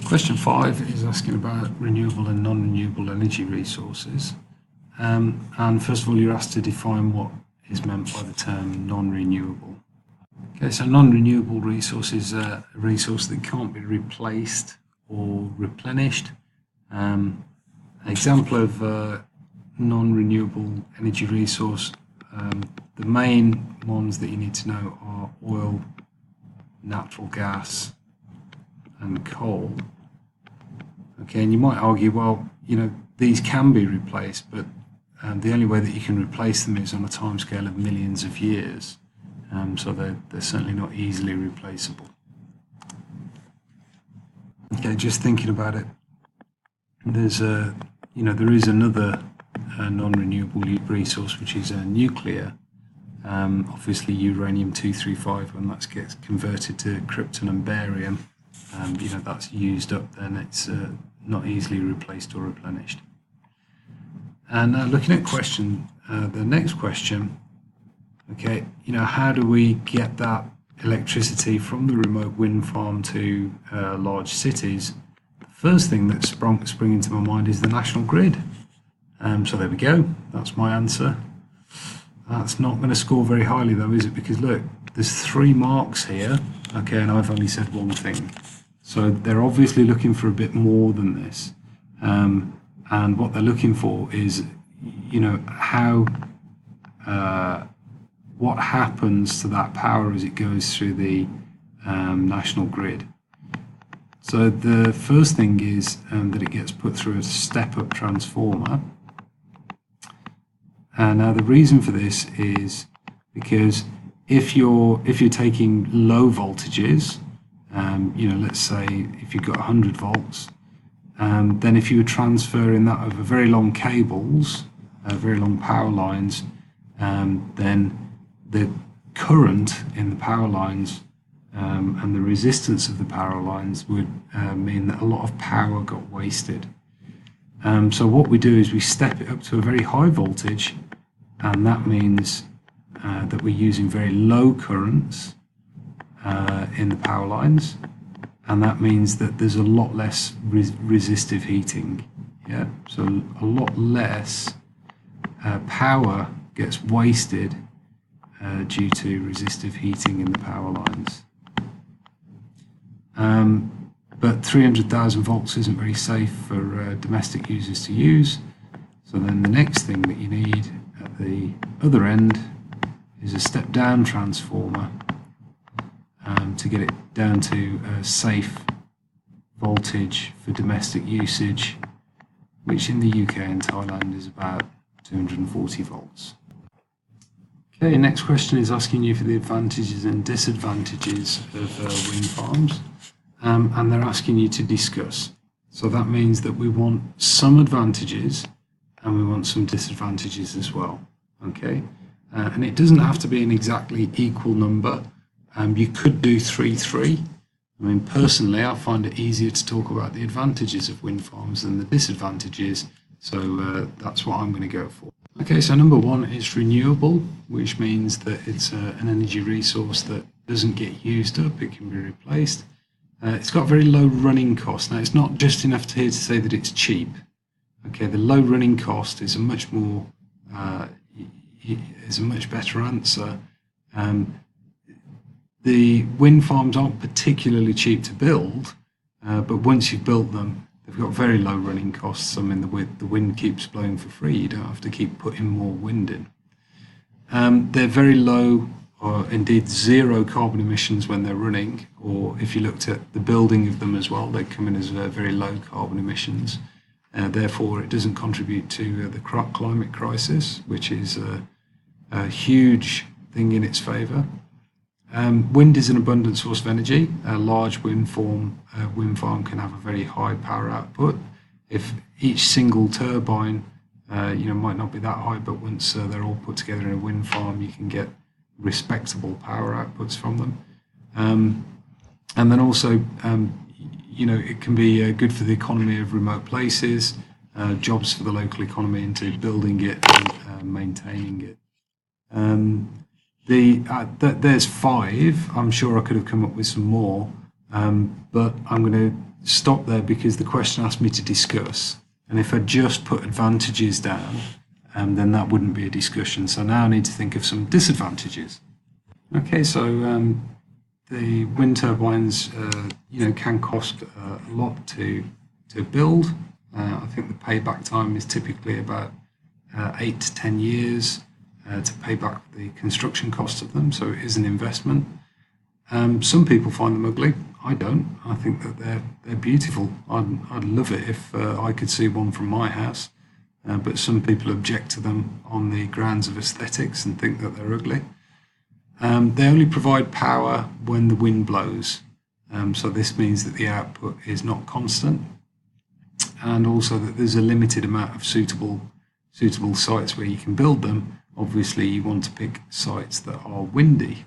Question 5 is asking about renewable and non-renewable energy resources. And first of all, you're asked to define what is meant by the term non-renewable. Okay, so non-renewable resource is a resource that can't be replaced or replenished. An example of non-renewable energy resource, the main ones that you need to know are oil, natural gas, and coal. Okay, and you might argue, well, these can be replaced, but the only way that you can replace them is on a timescale of millions of years. So they're certainly not easily replaceable. Okay, just thinking about it, there is another non-renewable resource, which is nuclear. Obviously, uranium-235, when that gets converted to krypton and barium, that's used up, then it's not easily replaced or replenished. And looking at the next question, okay, how do we get that electricity from the remote wind farm to large cities? The first thing that sprung into my mind is the national grid. So there we go, that's my answer. That's not going to score very highly though, is it? Because look, there's 3 marks here, okay, and I've only said one thing. So they're obviously looking for a bit more than this. And what they're looking for is, what happens to that power as it goes through the national grid. So the first thing is that it gets put through a step-up transformer. And now the reason for this is because if you're taking low voltages, let's say if you've got 100 volts, then if you were transferring that over very long cables, very long power lines, then the current in the power lines and the resistance of the power lines would mean that a lot of power got wasted. So what we do is we step it up to a very high voltage, and that means that we're using very low currents in the power lines, and that means that there's a lot less resistive heating. Yeah, so a lot less power gets wasted due to resistive heating in the power lines. But 300,000 volts isn't very safe for domestic users to use. So then the next thing that you need at the other end is a step-down transformer to get it down to a safe voltage for domestic usage, which in the UK and Thailand is about 240 volts. Okay, next question is asking you for the advantages and disadvantages of wind farms, and they're asking you to discuss. So that means that we want some advantages and we want some disadvantages as well. Okay, and it doesn't have to be an exactly equal number. You could do 3-3. I mean, personally, I find it easier to talk about the advantages of wind farms than the disadvantages, so that's what I'm going to go for. Okay, so number 1 is renewable, which means that it's an energy resource that doesn't get used up, it can be replaced. It's got very low running cost. Now, it's not just enough here to say that it's cheap. Okay, the low running cost is a much better answer. The wind farms aren't particularly cheap to build, but once you've built them, they've got very low running costs. I mean, the wind keeps blowing for free. You don't have to keep putting more wind in. They're very low, or indeed 0 carbon emissions when they're running, or if you looked at the building of them as well, they come in as very low carbon emissions. Therefore, it doesn't contribute to the climate crisis, which is a huge thing in its favour. Wind is an abundant source of energy. A large wind farm can have a very high power output. If each single turbine, might not be that high, but once they're all put together in a wind farm, you can get respectable power outputs from them. And then also, it can be good for the economy of remote places, jobs for the local economy into building it and maintaining it. There's 5. I'm sure I could have come up with some more, but I'm going to stop there because the question asked me to discuss. And if I just put advantages down, then that wouldn't be a discussion. So now I need to think of some disadvantages. Okay, so the wind turbines, can cost a lot to build. I think the payback time is typically about 8 to 10 years to pay back the construction cost of them. So it is an investment. Some people find them ugly. I don't. I think that they're beautiful. I'd love it if I could see one from my house. But some people object to them on the grounds of aesthetics and think that they're ugly. They only provide power when the wind blows. So this means that the output is not constant, and also that there's a limited amount of suitable sites where you can build them. Obviously, you want to pick sites that are windy.